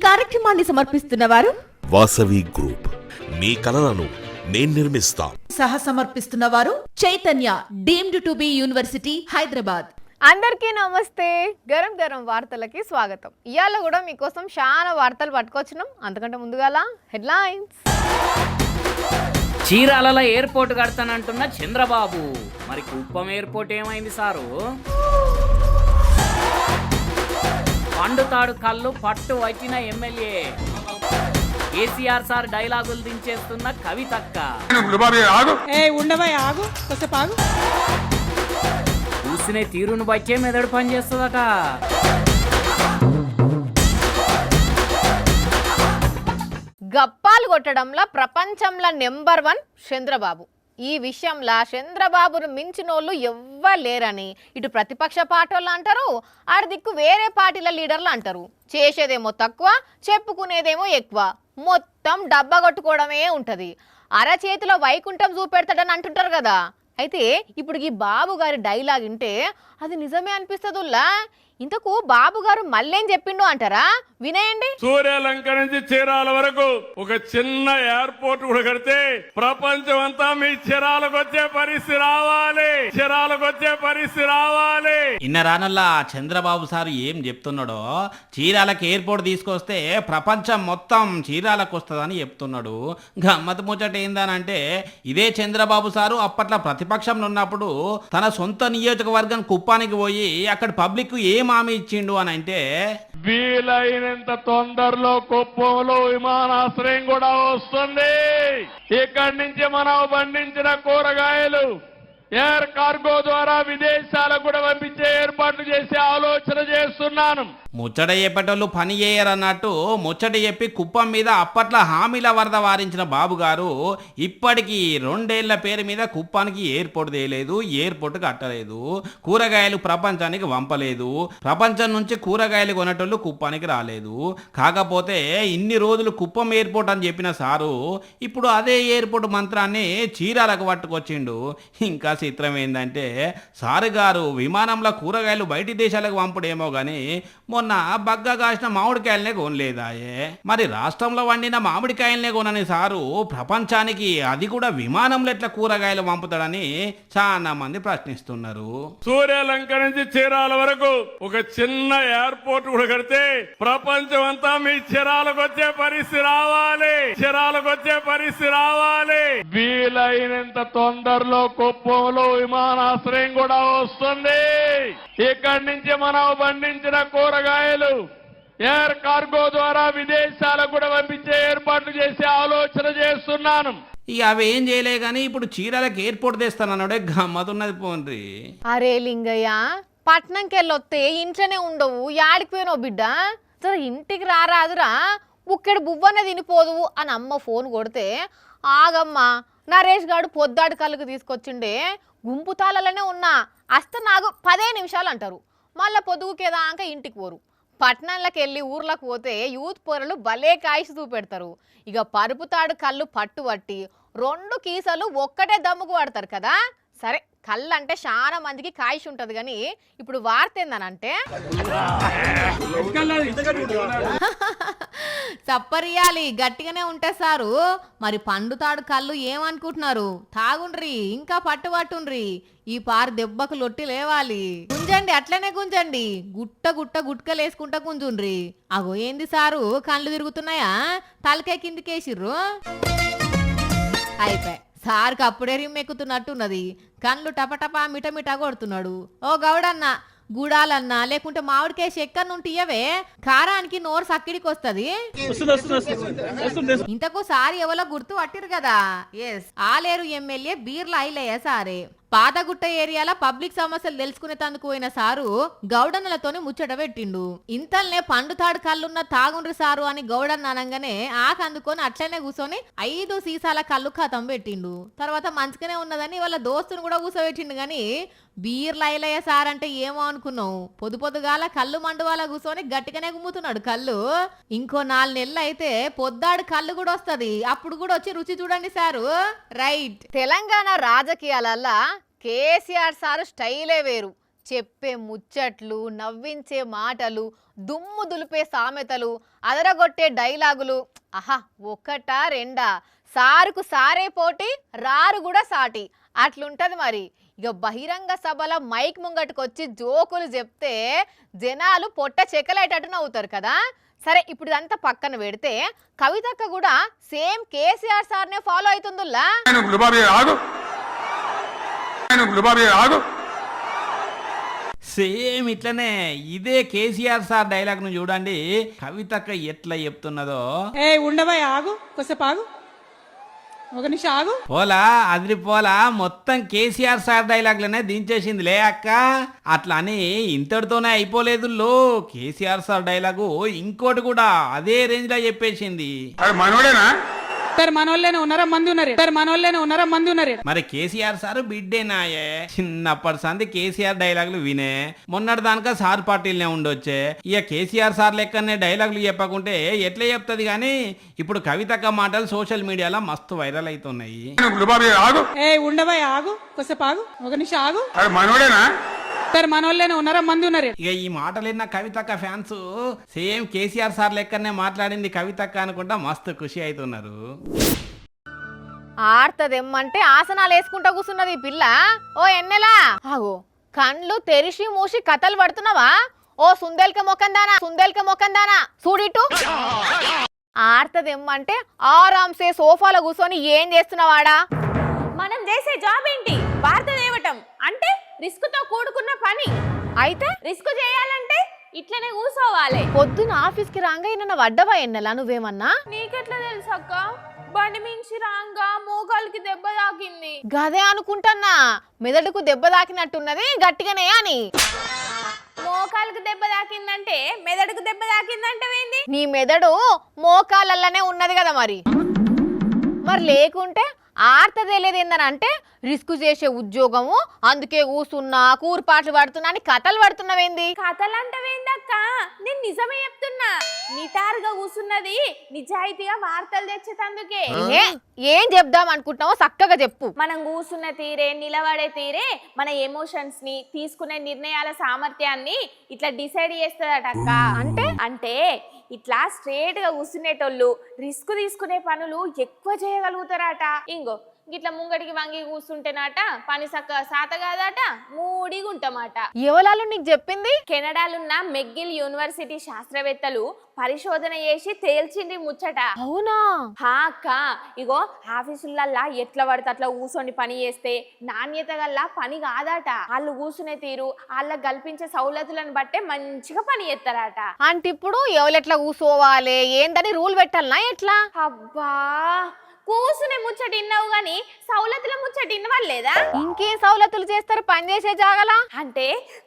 కార్యక్రమాన్ని సమర్పిస్తున్న వారు వాసవి గ్రూప్. మీ కలలను నేను నిర్మిస్తా. సహ సమర్పిస్తున్న వారు Chaitanya deemed to be university Hyderabad. అందరికీ నమస్తే. గరం గరం వార్తలకి స్వాగతం. ఇవాళ కూడా మీకోసం చాలా వార్తలు పట్టుకొచ్చినాం. అంతకంటే ముందుగాల హెడ్లైన్స్. చీరాల ఎయిర్పోర్ట్ కడతానంటున్న చంద్రబాబు, మరి కుప్పం ఎయిర్పోర్ట్ ఏమైంది సారు? పండుతాడు కళ్ళు పట్టు వచ్చిన ఎమ్మెల్యే, కేసీఆర్ సార్ డైలాగులు దించేస్తున్న కవితక్క, చూసినే తీరును బచ్చే మెదడు పనిచేస్తుందట. గప్పాలు కొట్టడంలో ప్రపంచంలో నెంబర్ 1 చంద్రబాబు. ఈ విషయంలో చంద్రబాబును మించినోళ్ళు ఎవ్వలేరని ఇటు ప్రతిపక్ష పార్టీలు అంటారు, ఆడి దిక్కు వేరే పార్టీల లీడర్లు అంటారు. చేసేదేమో తక్కువ, చెప్పుకునేదేమో ఎక్కువ, మొత్తం డబ్బా కొట్టుకోవడమే ఉంటుంది. అరచేతిలో వైకుంఠం చూపెడతాడని అంటుంటారు కదా. అయితే ఇప్పుడు ఈ బాబు గారి డైలాగ్ వింటే అది నిజమే అనిపిస్తుందిలా. ఇంతకు బాబు గారు మళ్ళేం చెప్పిండు అంటారా? వినేయండి. సూర్యలంక నుంచి చీరాల వరకు ఒక చిన్న ఎయిర్పోర్ట్ కూడా కడితే ప్రపంచం అంతా మీ చీరాలకు వచ్చే పరిస్థితి రావాలి, చీరాలకు వచ్చే పరిస్థితి రావాలి. ఇన్న రానల్లా చంద్రబాబు సార్ ఏం చెప్తున్నాడో, చీరాలకు ఎయిర్పోర్ట్ తీసుకొస్తే ప్రపంచం మొత్తం చీరాలకు వస్తుందని చెప్తున్నాడు. గమ్మత్ ముచ్చట ఏందనంటే, ఇదే చంద్రబాబు సారు అప్పట్లో ప్రతిపక్షంలో ఉన్నప్పుడు తన సొంత నియోజకవర్గం కుప్పానికి పోయి అక్కడ పబ్లిక్ ఏం హామీ ఇచ్చిండు అని అంటే, వీలైనంత తొందరలో కుప్పంలో విమానాశ్రయం కూడా వస్తుంది. ఇక్కడి నుంచి మనం పండించిన కూరగాయలు ఎయిర్ కార్గో ద్వారా విదేశాలకు కూడా పంపించే ఏర్పాట్లు చేసే ఆలోచన చేస్తున్నాను. ముచ్చట చెప్పేటోళ్ళు పని చేయరన్నట్టు ముచ్చట చెప్పి కుప్పం మీద అప్పట్లో హామీల వరద వారించిన బాబు గారు ఇప్పటికీ 2 ఏళ్ల పేరు మీద కుప్పానికి ఎయిర్పోర్ట్ తేయలేదు, ఎయిర్పోర్ట్ కట్టలేదు, కూరగాయలు ప్రపంచానికి వంపలేదు, ప్రపంచం నుంచి కూరగాయలు కొనేటోళ్ళు కుప్పానికి రాలేదు. కాకపోతే ఇన్ని రోజులు కుప్పం ఎయిర్పోర్ట్ అని చెప్పిన సారు ఇప్పుడు అదే ఎయిర్పోర్ట్ మంత్రాన్ని చీరాలకు పట్టుకొచ్చిండు. ఇంకా చిత్రం ఏంటంటే, సారు గారు విమానంలో కూరగాయలు బయటి దేశాలకు పంపుడేమో కానీ మొన్న బగ్గ కాసిన మామిడికాయలనే కొనలేదాయే. మరి రాష్ట్రంలో వండిన మామిడికాయలనే కొనని సారు ప్రపంచానికి అది కూడా విమానంలో ఎట్లా కూరగాయలు పంపుతాడని చాలా మంది ప్రశ్నిస్తున్నారు. సూర్యలంక నుంచి చీరాల వరకు ఒక చిన్న ఎయిర్పోర్ట్ కూడా కడితే ప్రపంచం అంతా మీ చీరాలకు వచ్చే పరిస్థితి రావాలి, చీరాలకు వచ్చే పరిస్థితి రావాలి. వీలైనంత తొందరలో కుప్పంలో విమానాశ్రయం కూడా వస్తుంది. ఇక్కడి నుంచి మనం పండించిన కూరగాయలు ఎయిర్ కార్గో ద్వారా విదేశాలకు కూడా పంపించే ఏర్పాట్లు చేసే ఆలోచన చేస్తున్నాను. ఇక అవి ఏం చేయలే కానీ ఇప్పుడు చీరాలకు ఎయిర్పోర్ట్ తెస్తానన్నాడే గమ్మతున్నది పోండ్రి. అరే లింగయ్య, పట్నంకి వెళ్ళొస్తే ఇంట్లోనే ఉండవు, యాడికి పోయినావు బిడ్డ? సరే ఇంటికి రారాదురా, బుక్కెడు బువ్వన్న తినిపోదు అని అమ్మ ఫోన్ కొడితే, ఆగమ్మా నరేష్ గారు పొద్దాడు కళ్ళకు తీసుకొచ్చిండే, గుంపు తాళలోనే ఉన్నా, అస్త నాకు 10 నిమిషాలు అంటారు. మళ్ళీ పొద్దుగుకేదాక ఇంటికి పోరు. పట్టణంలోకి వెళ్ళి ఊర్లకు పోతే యూత్ పొరలు భలే కాయిసి చూపెడతారు. ఇక పరుపుతాడు కళ్ళు పట్టుబట్టి 2 కీసలు ఒక్కటే దమ్ముకు పడతారు కదా. సరే, కళ్ళు అంటే చాలా మందికి కాయిష్ ఉంటుంది కానీ ఇప్పుడు వార్త ఏందనంటే, చప్పరియాలి గట్టిగానే ఉంటే సారు. మరి పండుతాడు కళ్ళు ఏమనుకుంటున్నారు? తాగుండ్రి, ఇంకా పట్టుబట్టుండ్రి, ఈ పారు దెబ్బకు లొట్టి లేవాలి. గుంజండి, అట్లనే గుంజండి, గుట్ట గుట్ట గుట్కలేసుకుంటా గుంజుండ్రి. అగో ఏంది సారు, కళ్ళు తిరుగుతున్నాయా? తలకే కిందికేసిర్రు. అయిపోయి సార్కి అప్పుడే రిమ్మెక్కుతున్నట్టున్నది. కళ్ళు టపటపా మిటమిటా కొడుతున్నాడు. ఓ గౌడన్న, గుడాలన్నా లేకుంటే మామిడికాయ చెక్కర్ నుండి ఇయ్యవే, కారానికి నోరు సక్కిడికి వస్తుంది. ఇంతకు సారి ఎవరో గుర్తు పట్టిరు కదా. ఎస్, ఆలేరు ఎమ్మెల్యే బీర్ల ఐలయ్య సారే. పాతగుట్ట ఏరియాలో పబ్లిక్ సమస్యలు తెలుసుకునేందుకు పోయిన సారు గౌడన్నలతోని ముచ్చట పెట్టిండు. ఇంతల్నే పండుతాడు కళ్ళున్న తాగుండ్రి సారు అని గౌడన్న అనగానే ఆకందుకొని అట్లనే కూర్చొని 5 సీసాల కళ్ళు ఖతం పెట్టిండు. తర్వాత మంచిగానే ఉన్నదని వాళ్ళ దోస్తుని కూడా కూర్చోబెట్టిండు. గాని బీర్ల ఐలయ్య సార్ అంటే ఏమో అనుకున్నావు, పొద్దుగాల కళ్ళు మండువాల కూర్చొని గట్టిగానే గుమ్ముతున్నాడు కళ్ళు. ఇంకో 4 నెలలు అయితే పొద్దాడు కళ్ళు కూడా వస్తుంది, అప్పుడు కూడా వచ్చి రుచి చూడండి సారు. రైట్. తెలంగాణ రాజకీయాలల్లా కేసీఆర్ సారు స్టైలే వేరు. చెప్పే ముచ్చట్లు, నవ్వించే మాటలు, దుమ్ము దులిపే సామెతలు, అదరగొట్టే డైలాగులు, ఆహా ఒకటా రెండా, సారుకు సారే పోటీ, రారు కూడా సాటి, అట్లుంటది మరి. ఇక బహిరంగ సభల మైక్ ముంగట్టుకొచ్చి జోకులు చెప్తే జనాలు పొట్ట చెక్కలేటట్టు నవ్వుతారు కదా. సరే ఇప్పుడు ఇదంతా పక్కన పెడితే కవితక్క కూడా సేమ్ కేసీఆర్ సార్నే ఫాలో అవుతుందిలా. సేమ్ ఇట్లనే ఇదే కేసీఆర్ సార్ డైలాగ్ ను చూడండి కవితక్క ఎట్లా చెప్తున్నదో. ఏ ఉండవా, ఆగు కొసేపు ఆగు, ఒక నిమిషం ఆగు. పోలా అదిరిపోలా మొత్తం కేసీఆర్ సార్ డైలాగ్లనే దించేసింది లే అక్క. అట్లా అని ఇంతటితోనే అయిపోలేదు లో, కేసీఆర్ సార్ డైలాగు ఇంకోటి కూడా అదే రేంజ్ లో చెప్పేసింది. మనోళ్ళనే ఉన్నారా మంది ఉన్నారు. మరి కేసీఆర్ సార్ బిడ్డేనాయే, చిన్నప్పటి సంది కేసీఆర్ డైలాగులు వినే మొన్నటి దానిక సార్ పార్టీలనే ఉండొచ్చే. ఇక కేసీఆర్ సార్ లెక్కనే డైలాగులు చెప్పకుంటే ఎట్లా చెప్తుంది గానీ ఇప్పుడు కవితక్క మాటలు సోషల్ మీడియాలో మస్తు వైరల్ అవుతున్నాయి. ఏ ఉండవా, ఆగు కొసేపు ఆగు, ఒక నిమిషం ఆగు. మనోళ్ళనే ఉన్నారా మంది ఉన్నారు. ఇక ఈ మాటలు విన్న కవితక్క ఫ్యాన్స్ సేమ్ కేసీఆర్ సార్ లెక్కనే మాట్లాడింది కవితక్క అనుకుంటా మస్తు ఖుషి అవుతున్నారు. ఆడతదేమ్మంటే ఆసనాలు వేసుకుంటా కూర్చున్నది ఈ పిల్ల. ఓ ఎన్నెలా ఆగో కండ్లు తెరిచి మూసి కథలు పడుతున్నావా? ఓ సుందెల్క మొక్కందానా చూడిటు. ఆడతదేమ్మంటే ఆరాంసే సోఫాలో కూర్చొని ఏం చేస్తున్నావాడా? మనం చేసే జాబ్ ఏంటి? వార్త దేవటం అంటే రిస్క్ తో కూడుకున్న పని. అయితే రిస్క్ చేయాలంటే ఇట్లనే కూసోవాలి. పొద్దున ఆఫీస్కి రాగా నిన్న వడ్డవా ఎన్నెలా నువ్వేమన్నా? నీకెట్లా తెలుసు అక్క? బండి మించి రాంగా మోకాలికి దెబ్బ తాకింది. గదే అనుకుంటున్నా, మెదడుకు దెబ్బ తాకినట్టున్నది గట్టిగానే అని. మోకాలికి దెబ్బ తాకిందంటే మెదడుకు దెబ్బ తాకిందంటే ఏంది? నీ మెదడు మోకాళ్ళనే ఉన్నది కదా మరి లేకుంటే ఆర్తదేలేదు ఏందనంటే రిస్క్ చేసే ఉద్యోగము, అందుకే కూసున్నా కూర్పాట్లు పడుతున్నా అని కథలు పడుతున్నావేంది? కథలు అంటవేందక్క? నేను నిజమే చెప్తున్నా. నిటారుగా కూసున్నది నిజాయితీగా వార్తలు తెచ్చేటందుకే. ఏం చెప్దాం అనుకుంటున్నావో చక్కగా చెప్పు. మనం కూసున్న తీరే, నిలబడే తీరే మన ఎమోషన్స్ ని, తీసుకునే నిర్ణయాల సామర్థ్యాన్ని ఇట్లా డిసైడ్ చేస్తుందట అక్క. అంటే ఇట్లా స్ట్రేట్ గా కూర్చునేటోళ్ళు రిస్క్ తీసుకునే పనులు ఎక్కువ చేయగలుగుతారట. ఇంగో గిట్లా ముంగడికి వంగి కూర్చుంటేనాట పని సక్క సాత కాదట, మూడిగుంటామాట. ఎవలాలు నీకు చెప్పింది? కెనడాలున్న మెగ్గిల్ యూనివర్సిటీ శాస్త్రవేత్తలు పరిశోధన చేసి తేల్చింది ముచ్చట. అవునా? అక్క ఇగో ఆఫీసులల్లా ఎట్లా పడితే అట్లా కూర్చొని పని చేస్తే నాణ్యత గల్లా పని కాదట. వాళ్ళు కూర్చునే తీరు, వాళ్ళకి కల్పించే సౌలతులను బట్టే మంచిగా పని చేస్తారట. అంటే ఇప్పుడు ఎవరెట్లా కూర్చోవాలి ఏందని రూల్ పెట్టాలనా ఎట్లా? అబ్బా కూసునే ముచ్చట ఇన్నావు గాని సౌలతుల ముచ్చట ఇన్నవాళ్ళేదా? ఇంకేం సౌలతులు చేస్తారు పని చేసే జాగలా? అంటే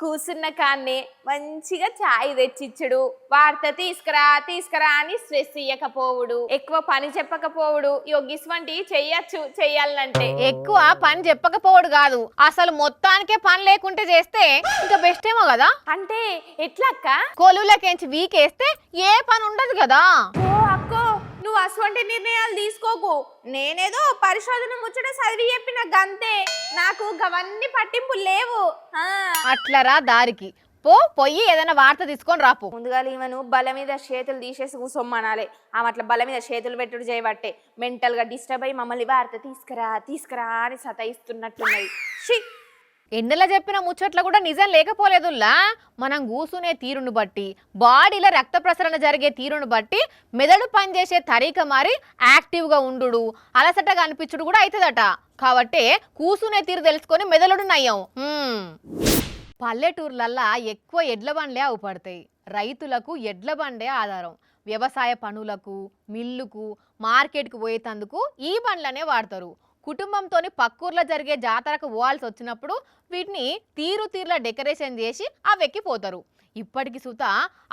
కూసున్న కాన్నే మంచిగా చాయ్ తెచ్చిచ్చుడు, వార్త తీసుకురా అని స్ట్రెస్ ఇయ్యకపోవుడు, ఎక్కువ పని చెప్పకపోవుడు. గిస్వంటి చెయ్యొచ్చు చెయ్యాలంటే. ఎక్కువ పని చెప్పకపోవడు కాదు, అసలు మొత్తానికే పని లేకుంటే చేస్తే ఇంకా బెస్ట్ ఏమో కదా. అంటే ఎట్లక్క? కొలువులకేంచి వీకేస్తే ఏ పని ఉండదు కదా. ఓ అక్కో నువ్వు అటువంటి నిర్ణయాలు తీసుకోకు. నేనేదో పరిశోధన ముచ్చట చదివి చెప్పిన గంతే, నాకు గవన్నీ పట్టింపు లేవు. అట్లరా దారికి పోయి ఏదైనా వార్త తీసుకొని రాపు. ముందుగా ఈమెను బల మీద చేతులు తీసేసి కూసొమ్మనాలి. ఆమె అట్లా బల మీద చేతులు పెట్టుడు చేయబట్టే మెంటల్ గా డిస్టర్బ్ అయ్యి మమ్మల్ని వార్త తీసుకురా అని సతాయిస్తున్నట్టున్నది. ఎన్నెలా చెప్పిన ముచ్చట్ల కూడా నిజం లేకపోలేదుల్లా. మనం కూసునే తీరును బట్టి, బాడీలో రక్త ప్రసరణ జరిగే తీరును బట్టి మెదడు పనిచేసే తరీక మారి యాక్టివ్గా ఉండు, అలసటగా అనిపించుడు కూడా అవుతుందట. కాబట్టి కూసునే తీరు తెలుసుకొని మెదడుడు నయ్యం. పల్లెటూర్లల్లా ఎక్కువ ఎడ్ల బండ్లే అవుపడతాయి. రైతులకు ఎడ్ల బండే ఆధారం. వ్యవసాయ పనులకు, మిల్లుకు, మార్కెట్కు పోయేటందుకు ఈ బండ్లనే వాడతారు. కుటుంబంతోని పక్కూర్లో జరిగే జాతరకు పోవాల్సి వచ్చినప్పుడు వీటిని తీరుల డెకరేషన్ చేసి అವೆక్కిపోతారు. ఇప్పటికి సుత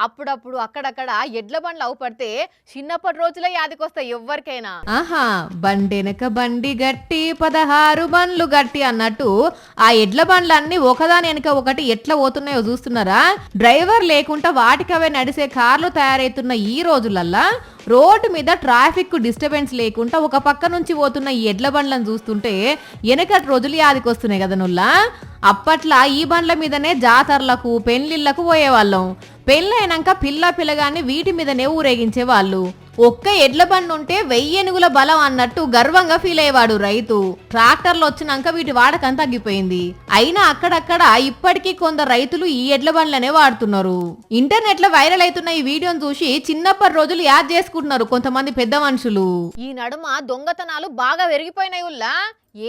అప్పుడప్పుడు అక్కడక్కడ ఎడ్ల బండ్లు అవుపడితే చిన్నప్పటి రోజులే యాదికొస్తాయి ఎవ్వరికైనా. ఆహా బండెనక బండి గట్టి 16 బండ్లు గట్టి అన్నట్టు ఆ ఎడ్ల బండ్లన్నీ ఒకదాని వెనక ఒకటి ఎట్లా పోతున్నాయో చూస్తున్నారా? డ్రైవర్ లేకుండా వాటికవే నడిసే కార్లు తయారైతున్న ఈ రోజులల్లా రోడ్డు మీద ట్రాఫిక్ డిస్టర్బెన్స్ లేకుండా ఒక పక్క నుంచి పోతున్న ఈ ఎడ్ల బండ్లను చూస్తుంటే వెనకటి రోజులు యాదికొస్తున్నాయి కదా నుల్లా. అప్పట్లా ఈ బండ్ల మీదనే జాతరలకు పెళ్లిళ్లకు పోయేవాళ్ళం. పెళ్ళైనాక పిల్లగాన్ని వీటి మీదనే ఊరేగించేవాళ్ళు. ఒక్క ఎడ్ల బండి ఉంటే 1000 ఏనుగుల బలం అన్నట్టు గర్వంగా ఫీల్ అయ్యేవాడు రైతు. ట్రాక్టర్లు వచ్చినాక వీటి వాడకం తగ్గిపోయింది. అయినా అక్కడక్కడ ఇప్పటికీ కొందరు రైతులు ఈ ఎడ్ల బండ్లనే వాడుతున్నారు. ఇంటర్నెట్ లో వైరల్ అవుతున్న ఈ వీడియోను చూసి చిన్నప్పటి రోజులు యాద్ చేసుకుంటున్నారు కొంతమంది పెద్ద మనుషులు. ఈ నడుమ దొంగతనాలు బాగా పెరిగిపోయినాయి.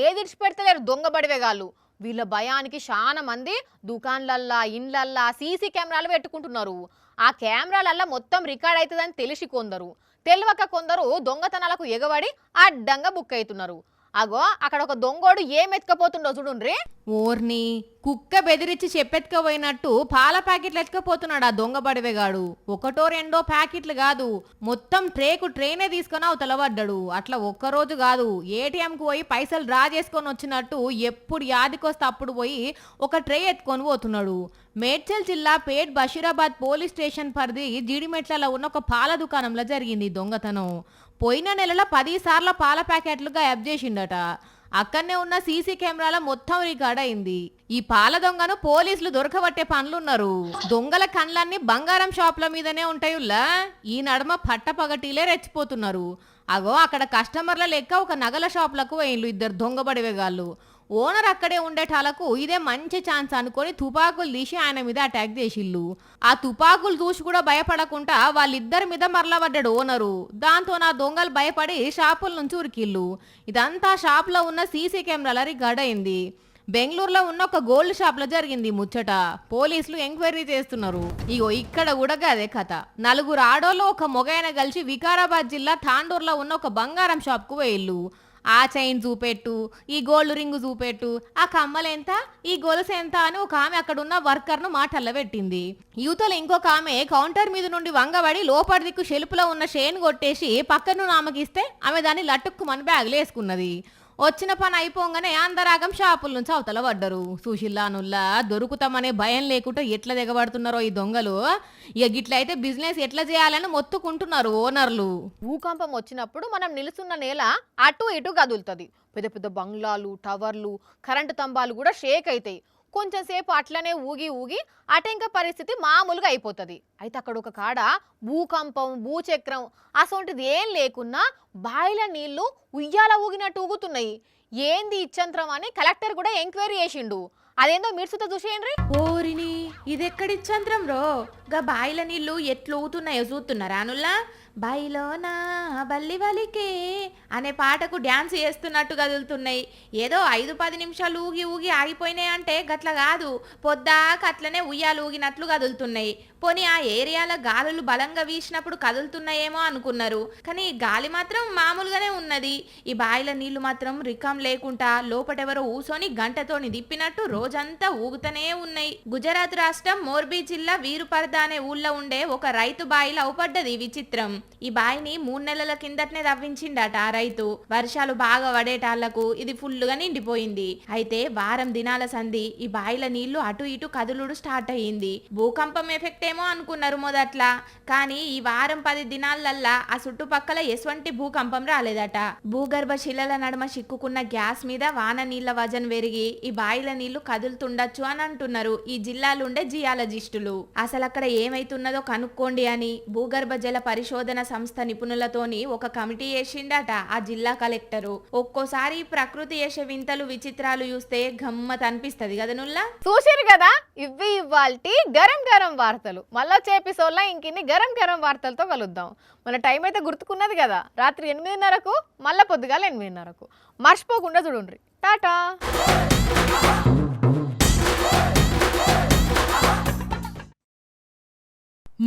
ఏది పెడతలేరు దొంగ బడివేగాళ్ళు. వీళ్ళ భయానికి చాలా మంది దుకాన్లల్లా ఇండ్లల్లా సీసీ కెమెరాలు పెట్టుకుంటున్నారు. ఆ కెమెరాలల్లా మొత్తం రికార్డ్ అవుతుందని తెలిసి తెలియక కొందరు దొంగతనాలకు ఎగబడి అడ్డంగా బుక్ అవుతున్నారు. అగో అక్కడ ఒక దొంగోడు ఏం ఎత్తుకపోతుండో చూడుండ్రి. ఓర్ని కుక్క బెదిరించి చెప్పెత్తుకపోయినట్టు పాల ప్యాకెట్లు ఎత్తుకపోతున్నాడు ఆ దొంగ బడివేగాడు. ఒకటో రెండో ప్యాకెట్లు కాదు, మొత్తం ట్రేనే తీసుకొని అవతలబడ్డాడు. అట్లా ఒక్కరోజు కాదు, ఏటీఎంకు పోయి పైసలు డ్రా చేసుకొని వచ్చినట్టు ఎప్పుడు యాదికొస్తే అప్పుడు పోయి ఒక ట్రే ఎత్తుకొని పోతున్నాడు. మేడ్చల్ జిల్లా పేట్ బషీరాబాద్ పోలీస్ స్టేషన్ పరిధి జీడిమెట్లలో ఉన్న ఒక పాల దుకాణంలో జరిగింది దొంగతనం. పోయిన నెలలో 10 సార్లు పాల ప్యాకెట్లుగా యాప్ చేసిండట. అక్కడనే ఉన్న సీసీ కెమెరాల మొత్తం రికార్డ్ అయింది. ఈ పాల దొంగను పోలీసులు దొరకబట్టే పనులున్నారు. దొంగల కళ్ళన్నీ బంగారం షాపుల మీదనే ఉంటాయుల్లా. ఈ నడుమ పట్టపగటీలే రెచ్చిపోతున్నారు. అగో అక్కడ కస్టమర్ల లెక్క ఒక నగల షాపులకు పోయిండ్లు 2 దొంగ బడివేగాళ్ళు. ఓనర్ అక్కడే ఉండేటాలకు ఇదే మంచి ఛాన్స్ అనుకొని తుపాకులు తీసి ఆయన మీద అటాక్ చేసిళ్ళు. ఆ తుపాకులు చూసి కూడా భయపడకుండా వాళ్ళిద్దరి మీద మరలబడ్డాడు ఓనరు. దాంతో నా దొంగలు భయపడి షాపుల నుంచి ఉరికిళ్ళు. ఇదంతా షాప్లో ఉన్న సీసీ కెమెరాల రికార్డ్ అయింది. బెంగళూరులో ఉన్న ఒక గోల్డ్ షాప్ లో జరిగింది ముచ్చట. పోలీసులు ఎంక్వైరీ చేస్తున్నారు. ఇగో ఇక్కడ కూడా అదే కథ. 4 ఆడోళ్ళు ఒక మొగైన కలిసి వికారాబాద్ జిల్లా తాండూరులో ఉన్న ఒక బంగారం షాప్ కు పోయిళ్ళు. ఆ చైన్ చూపెట్టు, ఈ గోల్డ్ రింగ్ చూపెట్టు, ఆ కమ్మలు ఎంత, ఈ గొలుసు ఎంత అని ఒక ఆమె అక్కడ ఉన్న వర్కర్ ను మాటల్లో పెట్టింది. యువతలో ఇంకొక ఆమె కౌంటర్ మీద నుండి వంగబడి లోపటి దిక్కు షెల్పులో ఉన్న షేన్ కొట్టేసి పక్కన ఆమెకి ఇస్తే ఆమె దాన్ని లట్టుక్కుమని బ్యాగులు వేసుకున్నది. వచ్చిన పని అయిపోగానే అందరాగం షాపుల నుంచి అవతల పడ్డరు. సుశీల్లానుల్లా దొరుకుతామనే భయం లేకుండా ఎట్లా దిగబడుతున్నారో ఈ దొంగలు. ఇక గిట్లయితే బిజినెస్ ఎట్లా చేయాలని మొత్తుకుంటున్నారు ఓనర్లు. భూకంపం వచ్చినప్పుడు మనం నిలుస్తున్న నేల అటు ఇటు కదులుతుంది. పెద్ద పెద్ద బంగ్లాలు, టవర్లు, కరెంటు స్తంభాలు కూడా షేక్ అవుతాయి. కొంచెం సేపు అట్లనే ఊగి అటెంక పరిస్థితి మామూలుగా అయిపోతుంది. అయితే అక్కడ ఒక కాడ భూకంపం, భూచక్రం అసొంటిది ఏం లేకున్నా బాయిల నీళ్లు ఉయ్యాల ఊగినట్టు ఊగుతున్నాయి. ఏంది ఇచ్చంత్రం అని కలెక్టర్ కూడా ఎంక్వైరీ చేసిండు. అదేందో మీర్సుతో చూసేయండి. ఓరిని ఇదెక్కడిచ్చంత్రం రో, గా బాయిల నీళ్లు ఎట్లు ఊగుతున్నాయో చూస్తున్నారా అనుల్లా. బాయిలోనా బల్లి బలికే అనే పాటకు డ్యాన్స్ చేస్తున్నట్టు కదులుతున్నాయి. ఏదో 5-10 నిమిషాలు ఊగి ఆగిపోయినాయి అంటే గట్ల కాదు, పొద్దాక అట్లనే ఉయ్యాలు ఊగినట్లు కదులుతున్నాయి. పోనీ ఆ ఏరియాలో గాలులు బలంగా వీసినప్పుడు కదులుతున్నాయేమో అనుకున్నారు, కానీ గాలి మాత్రం మామూలుగానే ఉన్నది. ఈ బాయిల నీళ్లు మాత్రం రికం లేకుండా లోపటెవరో ఊసోని గంటతోని దిప్పినట్టు రోజంతా ఊగుతూనే ఉన్నాయి. గుజరాత్ రాష్ట్రం మోర్బీ జిల్లా వీరుపర్దా అనే ఊళ్ళో ఉండే ఒక రైతు బాయిలో అవుపడ్డది విచిత్రం. ఈ బాయిని 3 నెలల కిందటనే తవ్వించిండట ఆ రైతు. వర్షాలు బాగా పడేటాళ్లకు ఇది ఫుల్లుగా నిండిపోయింది. అయితే వారం దినాల సంధి ఈ బాయిల నీళ్లు అటు ఇటు కదులుడు స్టార్ట్ అయ్యింది. భూకంపం ఎఫెక్ట్ ఏమో అనుకున్నారు మొదట్లా, కానీ ఈ వారం 10 దినాలల్లా ఆ చుట్టుపక్కల ఎటువంటి భూకంపం రాలేదట. భూగర్భ శిలల నడుమ చిక్కుకున్న గ్యాస్ మీద వాన నీళ్ల వజన్ పెరిగి ఈ బాయిల నీళ్లు కదులుతుండొచ్చు అని అంటున్నారు ఈ జిల్లాలుండే జియాలజిస్టులు. అసలు అక్కడ ఏమైతున్నదో కనుక్కోండి అని భూగర్భ జల పరిశోధన సంస్థ నిపుణులతోని ఒక కమిటీ వేసిండట ఆ జిల్లా కలెక్టరు. ఒక్కోసారి ప్రకృతి చేసే వింతలు విచిత్రాలు చూస్తే గమ్మత్ అనిపిస్తది కదా నుల్లా. చూసిరు కదా, ఇవి ఇవ్వాల్టి గరం గరం వార్తలు. మళ్ళీ వచ్చే ఎపిసోడ్లో ఇంకిన్ని గరం గరం వార్తలతో కలుద్దాం. మన టైం అయితే గుర్తుకున్నది కదా, రాత్రి 8:30కు మళ్ళీ పొద్దుగాల 8:30కు. మర్చిపోకుండా చూడండి. టాటా.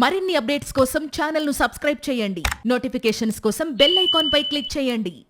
మరిన్ని అప్డేట్స్ కోసం ఛానల్ ను సబ్స్క్రైబ్ చేయండి. నోటిఫికేషన్స్ కోసం బెల్ ఐకాన్ పై క్లిక్ చేయండి.